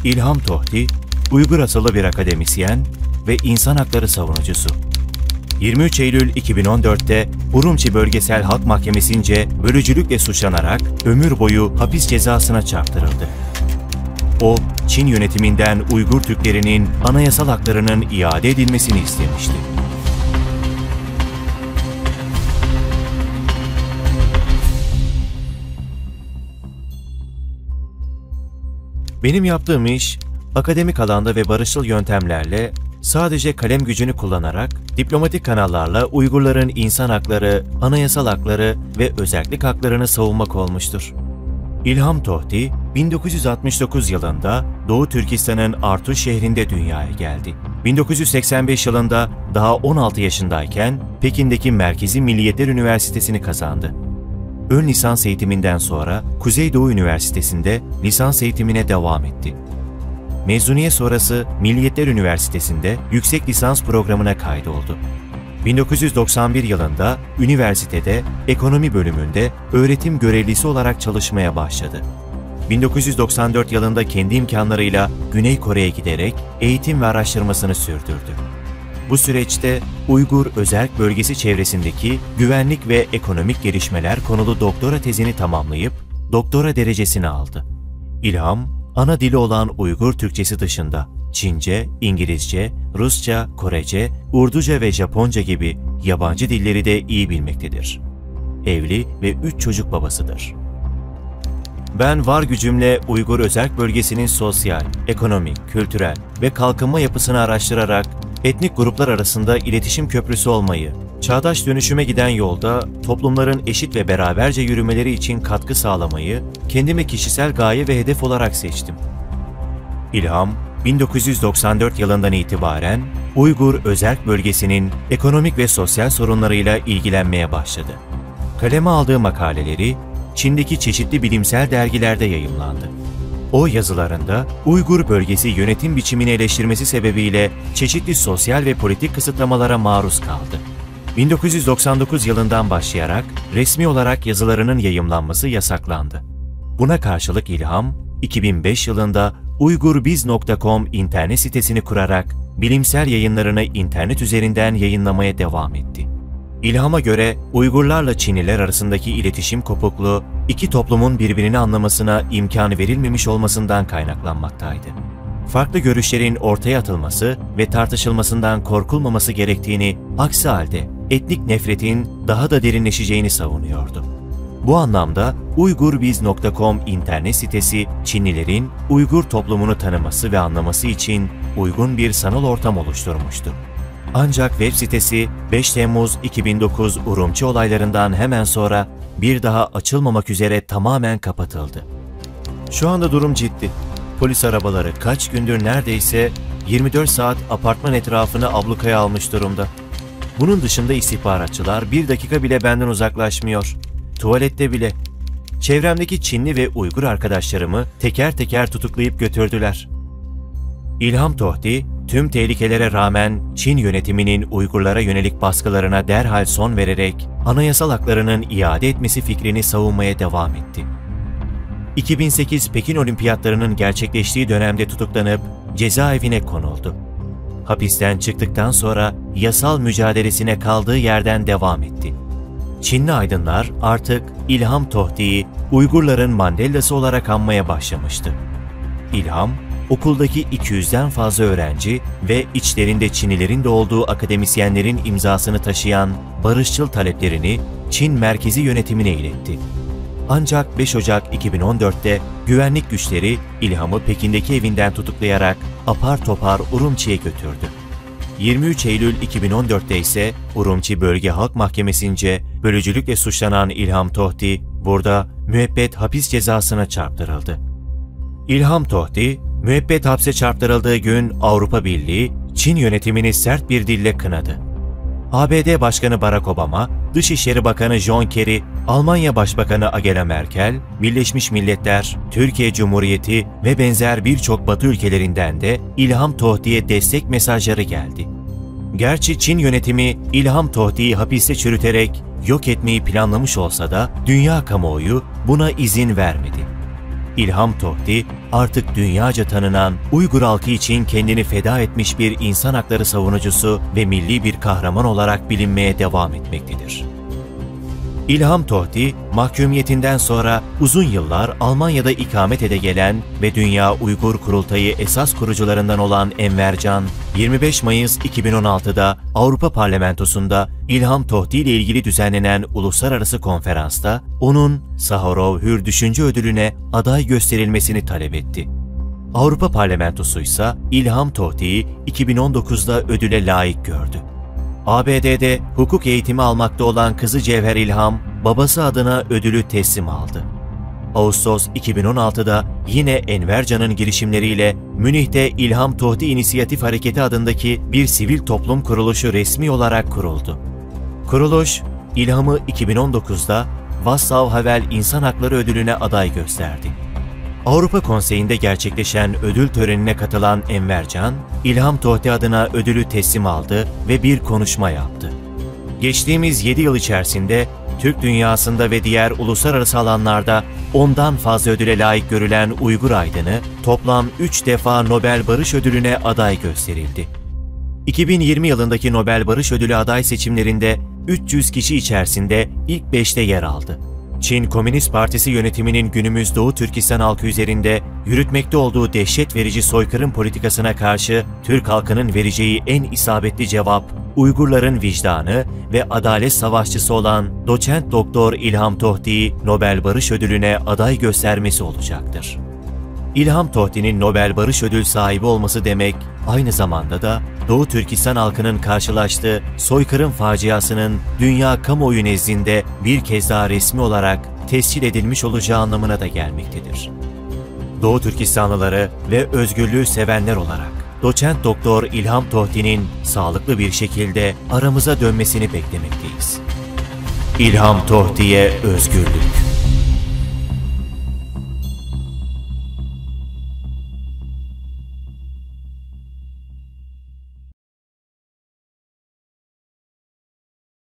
İlham Tohti, Uygur asıllı bir akademisyen ve insan hakları savunucusu. 23 Eylül 2014'te Urumçi Bölgesel Halk Mahkemesi'nce bölücülükle suçlanarak ömür boyu hapis cezasına çarptırıldı. O, Çin yönetiminden Uygur Türklerinin anayasal haklarının iade edilmesini istemişti. Benim yaptığım iş, akademik alanda ve barışçıl yöntemlerle sadece kalem gücünü kullanarak diplomatik kanallarla Uygurların insan hakları, anayasal hakları ve özellik haklarını savunmak olmuştur. İlham Tohti, 1969 yılında Doğu Türkistan'ın Artuş şehrinde dünyaya geldi. 1985 yılında daha 16 yaşındayken Pekin'deki Merkezi Milliyetler Üniversitesi'ni kazandı. Ön lisans eğitiminden sonra Kuzeydoğu Üniversitesi'nde lisans eğitimine devam etti. Mezuniyet sonrası Milliyetler Üniversitesi'nde yüksek lisans programına kaydoldu. 1991 yılında üniversitede ekonomi bölümünde öğretim görevlisi olarak çalışmaya başladı. 1994 yılında kendi imkanlarıyla Güney Kore'ye giderek eğitim ve araştırmasını sürdürdü. Bu süreçte Uygur Özerk Bölgesi çevresindeki güvenlik ve ekonomik gelişmeler konulu doktora tezini tamamlayıp doktora derecesini aldı. İlham, ana dili olan Uygur Türkçesi dışında Çince, İngilizce, Rusça, Korece, Urduca ve Japonca gibi yabancı dilleri de iyi bilmektedir. Evli ve 3 çocuk babasıdır. Ben var gücümle Uygur Özerk Bölgesi'nin sosyal, ekonomik, kültürel ve kalkınma yapısını araştırarak etnik gruplar arasında iletişim köprüsü olmayı, çağdaş dönüşüme giden yolda toplumların eşit ve beraberce yürümeleri için katkı sağlamayı kendime kişisel gaye ve hedef olarak seçtim. İlham, 1994 yılından itibaren Uygur Özerk Bölgesi'nin ekonomik ve sosyal sorunlarıyla ilgilenmeye başladı. Kaleme aldığı makaleleri Çin'deki çeşitli bilimsel dergilerde yayımlandı. O yazılarında Uygur bölgesi yönetim biçimini eleştirmesi sebebiyle çeşitli sosyal ve politik kısıtlamalara maruz kaldı. 1999 yılından başlayarak resmi olarak yazılarının yayımlanması yasaklandı. Buna karşılık İlham, 2005 yılında uygurbiz.com internet sitesini kurarak bilimsel yayınlarını internet üzerinden yayınlamaya devam etti. İlham'a göre Uygurlarla Çinliler arasındaki iletişim kopukluğu, iki toplumun birbirini anlamasına imkanı verilmemiş olmasından kaynaklanmaktaydı. Farklı görüşlerin ortaya atılması ve tartışılmasından korkulmaması gerektiğini, aksi halde etnik nefretin daha da derinleşeceğini savunuyordu. Bu anlamda uygurbiz.com internet sitesi, Çinlilerin Uygur toplumunu tanıması ve anlaması için uygun bir sanal ortam oluşturmuştu. Ancak web sitesi 5 Temmuz 2009 Urumçi olaylarından hemen sonra bir daha açılmamak üzere tamamen kapatıldı. Şu anda durum ciddi. Polis arabaları kaç gündür neredeyse 24 saat apartman etrafını ablukaya almış durumda. Bunun dışında istihbaratçılar bir dakika bile benden uzaklaşmıyor. Tuvalette bile. Çevremdeki Çinli ve Uygur arkadaşlarımı teker teker tutuklayıp götürdüler. İlham Tohti, tüm tehlikelere rağmen Çin yönetiminin Uygurlara yönelik baskılarına derhal son vererek anayasal haklarının iade etmesi fikrini savunmaya devam etti. 2008 Pekin Olimpiyatlarının gerçekleştiği dönemde tutuklanıp cezaevine konuldu. Hapisten çıktıktan sonra yasal mücadelesine kaldığı yerden devam etti. Çinli aydınlar artık İlham Tohti'yi Uygurların Mandela'sı olarak anmaya başlamıştı. İlham, okuldaki 200'den fazla öğrenci ve içlerinde Çinlilerin de olduğu akademisyenlerin imzasını taşıyan barışçıl taleplerini Çin merkezi yönetimine iletti. Ancak 5 Ocak 2014'te güvenlik güçleri İlham'ı Pekin'deki evinden tutuklayarak apar topar Urumçi'ye götürdü. 23 Eylül 2014'te ise Urumçi Bölge Halk Mahkemesi'nce bölücülükle suçlanan İlham Tohti burada müebbet hapis cezasına çarptırıldı. İlham Tohti, müebbet hapse çarptırıldığı gün Avrupa Birliği, Çin yönetimini sert bir dille kınadı. ABD Başkanı Barack Obama, Dışişleri Bakanı John Kerry, Almanya Başbakanı Angela Merkel, Birleşmiş Milletler, Türkiye Cumhuriyeti ve benzer birçok Batı ülkelerinden de İlham Tohti'ye destek mesajları geldi. Gerçi Çin yönetimi İlham Tohti'yi hapiste çürüterek yok etmeyi planlamış olsa da dünya kamuoyu buna izin vermedi. İlham Tohti artık dünyaca tanınan, Uygur halkı için kendini feda etmiş bir insan hakları savunucusu ve milli bir kahraman olarak bilinmeye devam etmektedir. İlham Tohti, mahkumiyetinden sonra uzun yıllar Almanya'da ikamet ede gelen ve Dünya Uygur Kurultayı esas kurucularından olan Enver Can, 25 Mayıs 2016'da Avrupa Parlamentosu'nda İlham Tohti ile ilgili düzenlenen uluslararası konferansta onun Saharov Hür Düşünce Ödülü'ne aday gösterilmesini talep etti. Avrupa Parlamentosu ise İlham Tohti'yi 2019'da ödüle layık gördü. ABD'de hukuk eğitimi almakta olan kızı Cevher İlham, babası adına ödülü teslim aldı. Ağustos 2016'da yine Enver Can'ın girişimleriyle Münih'te İlham Tohti İnisiyatif Hareketi adındaki bir sivil toplum kuruluşu resmi olarak kuruldu. Kuruluş, İlham'ı 2019'da Václav Havel İnsan Hakları Ödülü'ne aday gösterdi. Avrupa Konseyi'nde gerçekleşen ödül törenine katılan Enver Can, İlham Tohti adına ödülü teslim aldı ve bir konuşma yaptı. Geçtiğimiz 7 yıl içerisinde Türk dünyasında ve diğer uluslararası alanlarda ondan fazla ödüle layık görülen Uygur aydını toplam 3 defa Nobel Barış Ödülü'ne aday gösterildi. 2020 yılındaki Nobel Barış Ödülü aday seçimlerinde 300 kişi içerisinde ilk 5'te yer aldı. Çin Komünist Partisi yönetiminin günümüz Doğu Türkistan halkı üzerinde yürütmekte olduğu dehşet verici soykırım politikasına karşı Türk halkının vereceği en isabetli cevap, Uygurların vicdanı ve adalet savaşçısı olan Doçent Doktor İlham Tohti'yi Nobel Barış Ödülü'ne aday göstermesi olacaktır. İlham Tohti'nin Nobel Barış Ödül sahibi olması demek, aynı zamanda da Doğu Türkistan halkının karşılaştığı soykırım faciasının dünya kamuoyu nezdinde bir kez daha resmi olarak tescil edilmiş olacağı anlamına da gelmektedir. Doğu Türkistanlıları ve özgürlüğü sevenler olarak Doçent Doktor İlham Tohti'nin sağlıklı bir şekilde aramıza dönmesini beklemekteyiz. İlham Tohti'ye özgürlük.